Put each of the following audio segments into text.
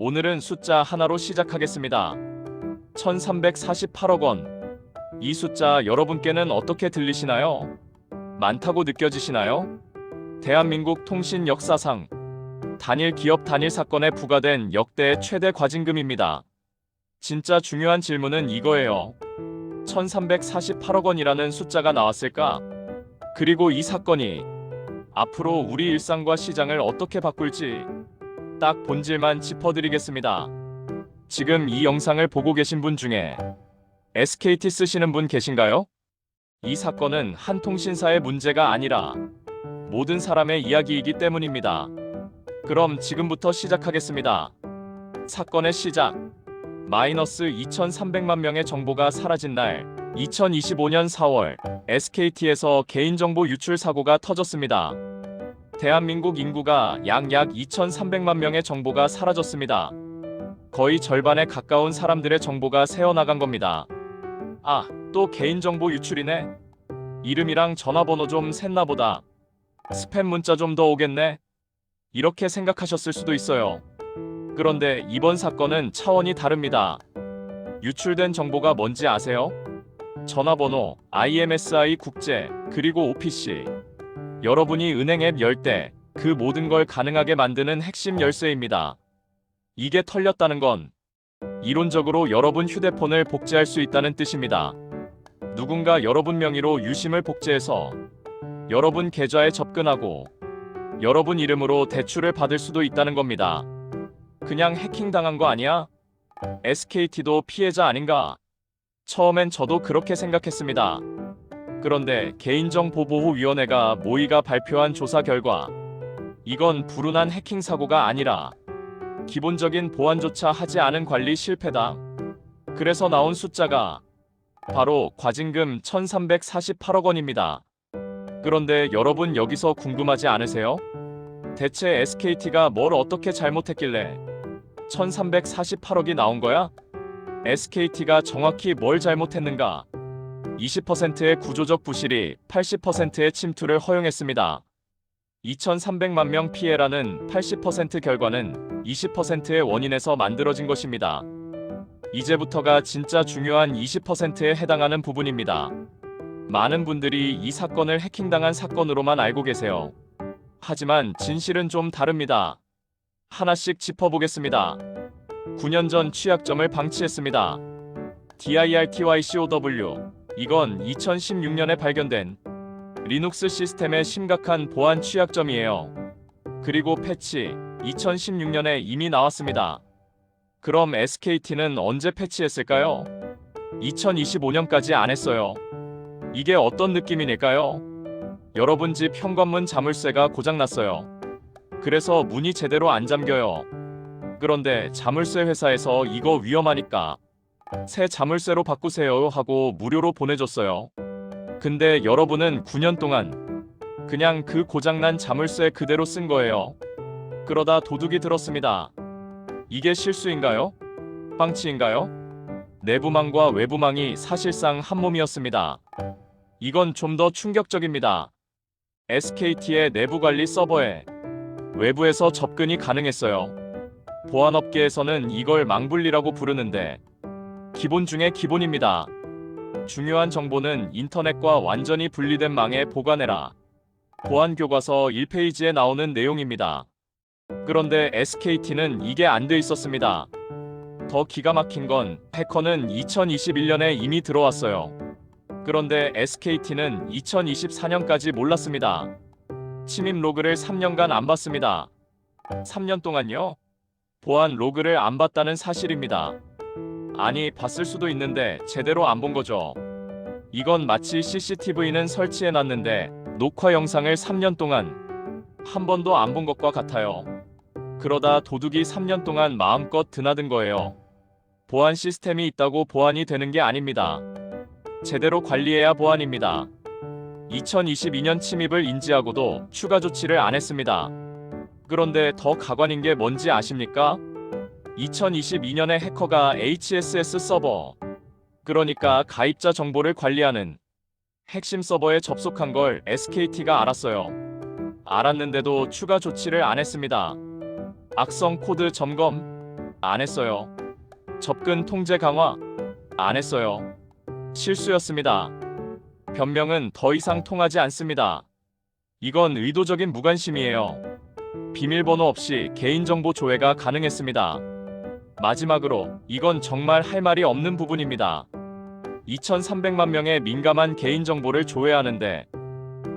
오늘은 숫자 하나로 시작하겠습니다. 1348억 원. 이 숫자 여러분께는 어떻게 들리시나요? 많다고 느껴지시나요? 대한민국 통신 역사상 단일 기업 단일 사건에 부과된 역대 최대 과징금입니다. 진짜 중요한 질문은 이거예요. 1348억 원이라는 숫자가 나왔을까? 그리고 이 사건이 앞으로 우리 일상과 시장을 어떻게 바꿀지 딱 본질만 짚어드리겠습니다. 지금 이 영상을 보고 계신 분 중에 SKT 쓰시는 분 계신가요? 이 사건은 한 통신사의 문제가 아니라 모든 사람의 이야기이기 때문입니다. 그럼 지금부터 시작하겠습니다. 사건의 시작. 마이너스 2300만 명의 정보가 사라진 날 2025년 4월 SKT에서 개인정보 유출 사고가 터졌습니다. 대한민국 인구가 약 2300만 명의 정보가 사라졌습니다. 거의 절반에 가까운 사람들의 정보가 새어나간 겁니다. 아, 또 개인정보 유출이네. 이름이랑 전화번호 좀 샜나 보다. 스팸 문자 좀 더 오겠네. 이렇게 생각하셨을 수도 있어요. 그런데 이번 사건은 차원이 다릅니다. 유출된 정보가 뭔지 아세요? 전화번호, IMSI 국제, 그리고 OPC. 여러분이 은행 앱 열 때 그 모든 걸 가능하게 만드는 핵심 열쇠입니다. 이게 털렸다는 건 이론적으로 여러분 휴대폰을 복제할 수 있다는 뜻입니다. 누군가 여러분 명의로 유심을 복제해서 여러분 계좌에 접근하고 여러분 이름으로 대출을 받을 수도 있다는 겁니다. 그냥 해킹당한 거 아니야? SKT도 피해자 아닌가? 처음엔 저도 그렇게 생각했습니다. 그런데 개인정보보호위원회가 모의가 발표한 조사 결과 이건 불운한 해킹 사고가 아니라 기본적인 보안조차 하지 않은 관리 실패다. 그래서 나온 숫자가 바로 과징금 1348억 원입니다. 그런데 여러분 여기서 궁금하지 않으세요? 대체 SKT가 뭘 어떻게 잘못했길래 1348억이 나온 거야? SKT가 정확히 뭘 잘못했는가? 20%의 구조적 부실이 80%의 침투를 허용했습니다. 2300만 명 피해라는 80% 결과는 20%의 원인에서 만들어진 것입니다. 이제부터가 진짜 중요한 20%에 해당하는 부분입니다. 많은 분들이 이 사건을 해킹당한 사건으로만 알고 계세요. 하지만 진실은 좀 다릅니다. 하나씩 짚어보겠습니다. 9년 전 취약점을 방치했습니다. DIRTYCOW. 이건 2016년에 발견된 리눅스 시스템의 심각한 보안 취약점이에요. 그리고 패치 2016년에 이미 나왔습니다. 그럼 SKT는 언제 패치했을까요? 2025년까지 안 했어요. 이게 어떤 느낌일까요? 여러분 집 현관문 자물쇠가 고장났어요. 그래서 문이 제대로 안 잠겨요. 그런데 자물쇠 회사에서 이거 위험하니까 새 자물쇠로 바꾸세요 하고 무료로 보내줬어요. 근데 여러분은 9년 동안 그냥 그 고장난 자물쇠 그대로 쓴 거예요. 그러다 도둑이 들었습니다. 이게 실수인가요? 방치인가요? 내부망과 외부망이 사실상 한 몸이었습니다. 이건 좀 더 충격적입니다. SKT의 내부관리 서버에 외부에서 접근이 가능했어요. 보안업계에서는 이걸 망분리라고 부르는데 기본 중에 기본입니다. 중요한 정보는 인터넷과 완전히 분리된 망에 보관해라. 보안교과서 1페이지에 나오는 내용입니다. 그런데 SKT는 이게 안 돼 있었습니다. 더 기가 막힌 건 해커는 2021년에 이미 들어왔어요. 그런데 SKT는 2024년까지 몰랐습니다. 침입 로그를 3년간 안 봤습니다. 3년 동안요? 보안 로그를 안 봤다는 사실입니다. 아니, 봤을 수도 있는데 제대로 안 본 거죠. 이건 마치 CCTV는 설치해놨는데 녹화 영상을 3년 동안 한 번도 안 본 것과 같아요. 그러다 도둑이 3년 동안 마음껏 드나든 거예요. 보안 시스템이 있다고 보안이 되는 게 아닙니다. 제대로 관리해야 보안입니다. 2022년 침입을 인지하고도 추가 조치를 안 했습니다. 그런데 더 가관인 게 뭔지 아십니까? 2022년에 해커가 HSS 서버, 그러니까 가입자 정보를 관리하는 핵심 서버에 접속한 걸 SKT가 알았어요. 알았는데도 추가 조치를 안 했습니다. 악성 코드 점검, 안 했어요. 접근 통제 강화 안 했어요. 실수였습니다. 변명은 더 이상 통하지 않습니다. 이건 의도적인 무관심이에요. 비밀번호 없이 개인정보 조회가 가능했습니다. 마지막으로 이건 정말 할 말이 없는 부분입니다. 2300만 명의 민감한 개인정보를 조회하는데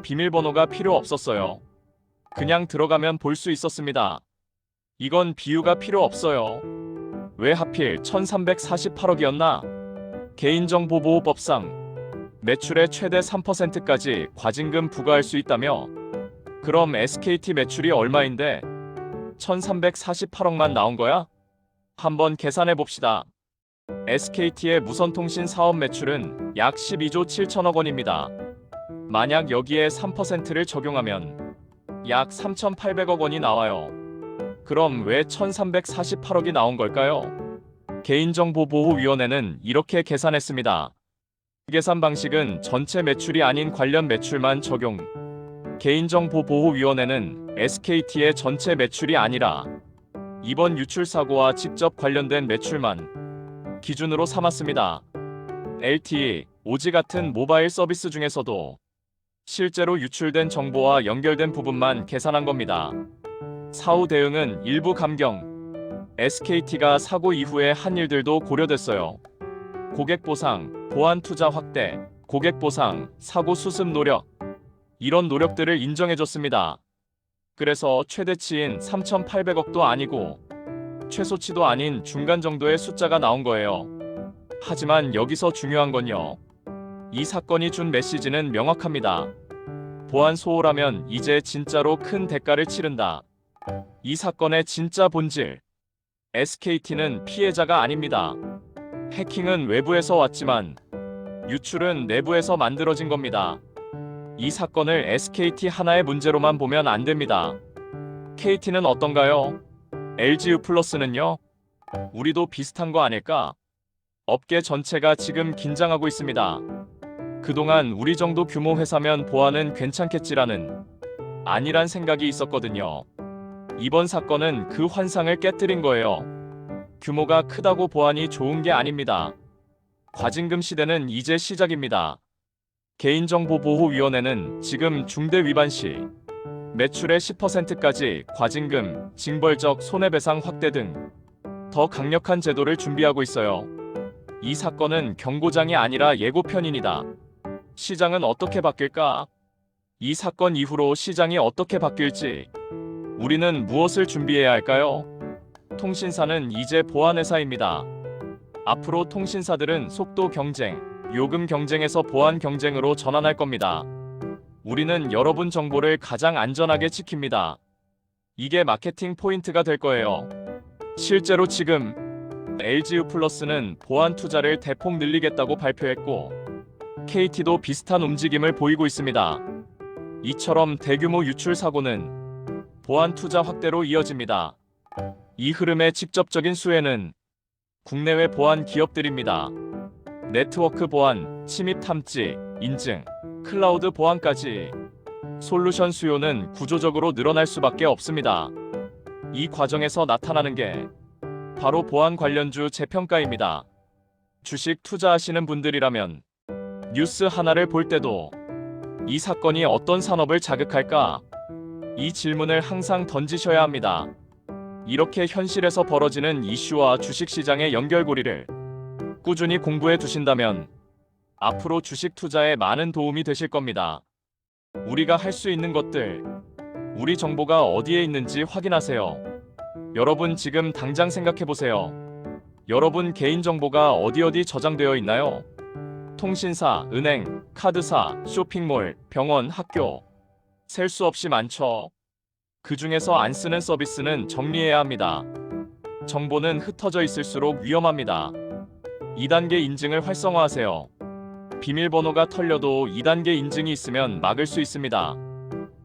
비밀번호가 필요 없었어요. 그냥 들어가면 볼 수 있었습니다. 이건 비유가 필요 없어요. 왜 하필 1348억이었나? 개인정보보호법상 매출의 최대 3%까지 과징금 부과할 수 있다며? 그럼 SKT 매출이 얼마인데 1348억만 나온 거야? 한번 계산해 봅시다. SKT의 무선통신 사업 매출은 약 12조 7천억 원입니다. 만약 여기에 3%를 적용하면 약 3,800억 원이 나와요. 그럼 왜 1348억이 나온 걸까요? 개인정보보호위원회는 이렇게 계산했습니다. 계산 방식은 전체 매출이 아닌 관련 매출만 적용. 개인정보보호위원회는 SKT의 전체 매출이 아니라 이번 유출 사고와 직접 관련된 매출만 기준으로 삼았습니다. LTE, 오지 같은 모바일 서비스 중에서도 실제로 유출된 정보와 연결된 부분만 계산한 겁니다. 사후 대응은 일부 감경. SKT가 사고 이후에 한 일들도 고려됐어요. 고객 보상, 보안 투자 확대, 고객 보상, 사고 수습 노력. 이런 노력들을 인정해줬습니다. 그래서 최대치인 3,800억도 아니고 최소치도 아닌 중간 정도의 숫자가 나온 거예요. 하지만 여기서 중요한 건요. 이 사건이 준 메시지는 명확합니다. 보안 소홀하면 이제 진짜로 큰 대가를 치른다. 이 사건의 진짜 본질. SKT는 피해자가 아닙니다. 해킹은 외부에서 왔지만 유출은 내부에서 만들어진 겁니다. 이 사건을 SKT 하나의 문제로만 보면 안 됩니다. KT는 어떤가요? LG유플러스는요? 우리도 비슷한 거 아닐까? 업계 전체가 지금 긴장하고 있습니다. 그동안 우리 정도 규모 회사면 보안은 괜찮겠지라는 아니란 생각이 있었거든요. 이번 사건은 그 환상을 깨뜨린 거예요. 규모가 크다고 보안이 좋은 게 아닙니다. 과징금 시대는 이제 시작입니다. 개인정보보호위원회는 지금 중대 위반 시 매출의 10%까지 과징금, 징벌적 손해배상 확대 등 더 강력한 제도를 준비하고 있어요. 이 사건은 경고장이 아니라 예고편입니다. 시장은 어떻게 바뀔까? 이 사건 이후로 시장이 어떻게 바뀔지 우리는 무엇을 준비해야 할까요? 통신사는 이제 보안회사입니다. 앞으로 통신사들은 속도 경쟁, 요금 경쟁에서 보안 경쟁으로 전환할 겁니다. 우리는 여러분 정보를 가장 안전하게 지킵니다. 이게 마케팅 포인트가 될 거예요. 실제로 지금 LG유플러스는 보안 투자를 대폭 늘리겠다고 발표했고 KT도 비슷한 움직임을 보이고 있습니다. 이처럼 대규모 유출 사고는 보안 투자 확대로 이어집니다. 이 흐름의 직접적인 수혜는 국내외 보안 기업들입니다. 네트워크 보안, 침입 탐지, 인증, 클라우드 보안까지 솔루션 수요는 구조적으로 늘어날 수밖에 없습니다. 이 과정에서 나타나는 게 바로 보안 관련주 재평가입니다. 주식 투자하시는 분들이라면 뉴스 하나를 볼 때도 이 사건이 어떤 산업을 자극할까? 이 질문을 항상 던지셔야 합니다. 이렇게 현실에서 벌어지는 이슈와 주식시장의 연결고리를 꾸준히 공부해 두신다면 앞으로 주식 투자에 많은 도움이 되실 겁니다. 우리가 할 수 있는 것들, 우리 정보가 어디에 있는지 확인하세요. 여러분 지금 당장 생각해보세요. 여러분 개인정보가 어디 저장되어 있나요? 통신사, 은행, 카드사, 쇼핑몰, 병원, 학교. 셀 수 없이 많죠. 그 중에서 안 쓰는 서비스는 정리해야 합니다. 정보는 흩어져 있을수록 위험합니다. 2단계 인증을 활성화하세요. 비밀번호가 털려도 2단계 인증이 있으면 막을 수 있습니다.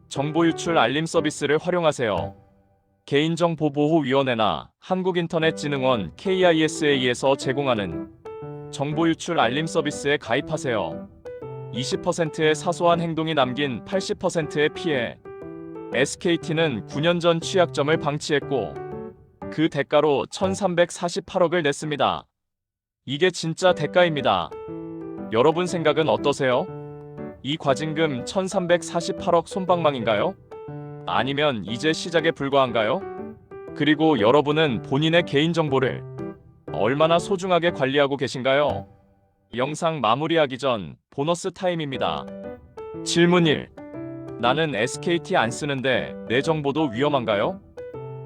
정보 유출 알림 서비스를 활용하세요. 개인정보보호위원회나 한국인터넷진흥원 KISA에서 제공하는 정보 유출 알림 서비스에 가입하세요. 20%의 사소한 행동이 남긴 80%의 피해. SKT는 9년 전 취약점을 방치했고 그 대가로 1348억을 냈습니다. 이게 진짜 대가입니다. 여러분 생각은 어떠세요? 이 과징금 1348억 솜방망인가요? 아니면 이제 시작에 불과한가요? 그리고 여러분은 본인의 개인정보를 얼마나 소중하게 관리하고 계신가요? 영상 마무리하기 전 보너스 타임입니다. 질문 1. 나는 SKT 안 쓰는데 내 정보도 위험한가요?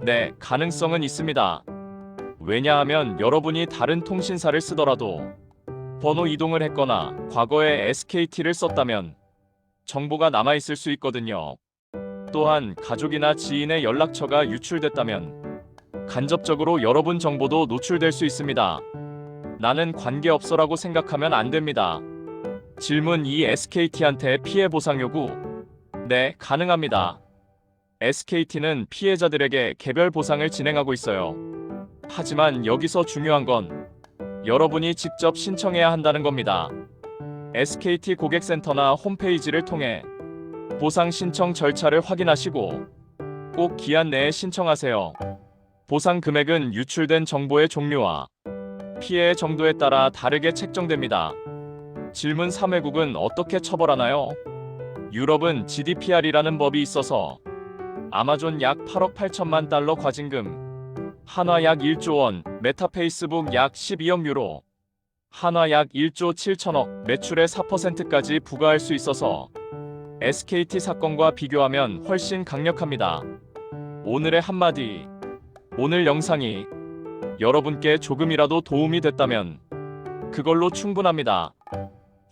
네, 가능성은 있습니다. 왜냐하면 여러분이 다른 통신사를 쓰더라도 번호 이동을 했거나 과거에 SKT를 썼다면 정보가 남아있을 수 있거든요. 또한 가족이나 지인의 연락처가 유출됐다면 간접적으로 여러분 정보도 노출될 수 있습니다. 나는 관계없어라고 생각하면 안 됩니다. 질문 2. SKT한테 피해 보상 요구? 네, 가능합니다. SKT는 피해자들에게 개별 보상을 진행하고 있어요. 하지만 여기서 중요한 건 여러분이 직접 신청해야 한다는 겁니다. SKT 고객센터나 홈페이지를 통해 보상 신청 절차를 확인하시고 꼭 기한 내에 신청하세요. 보상 금액은 유출된 정보의 종류와 피해의 정도에 따라 다르게 책정됩니다. 질문 3. 외국은 어떻게 처벌하나요? 유럽은 GDPR이라는 법이 있어서 아마존 약 8억 8천만 달러 과징금, 한화 약 1조 원, 메타 페이스북 약 12억 유로, 한화 약 1조 7천억, 매출의 4%까지 부과할 수 있어서 SKT 사건과 비교하면 훨씬 강력합니다. 오늘의 한마디. 오늘 영상이 여러분께 조금이라도 도움이 됐다면 그걸로 충분합니다.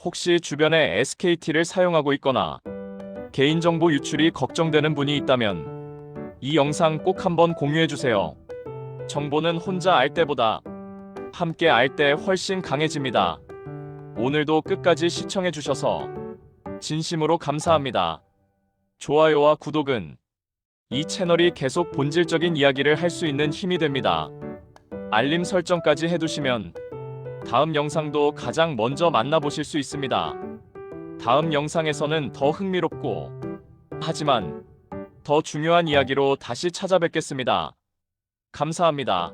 혹시 주변에 SKT를 사용하고 있거나 개인정보 유출이 걱정되는 분이 있다면 이 영상 꼭 한번 공유해주세요. 정보는 혼자 알 때보다 함께 알 때 훨씬 강해집니다. 오늘도 끝까지 시청해주셔서 진심으로 감사합니다. 좋아요와 구독은 이 채널이 계속 본질적인 이야기를 할 수 있는 힘이 됩니다. 알림 설정까지 해두시면 다음 영상도 가장 먼저 만나보실 수 있습니다. 다음 영상에서는 더 흥미롭고 하지만 더 중요한 이야기로 다시 찾아뵙겠습니다. 감사합니다.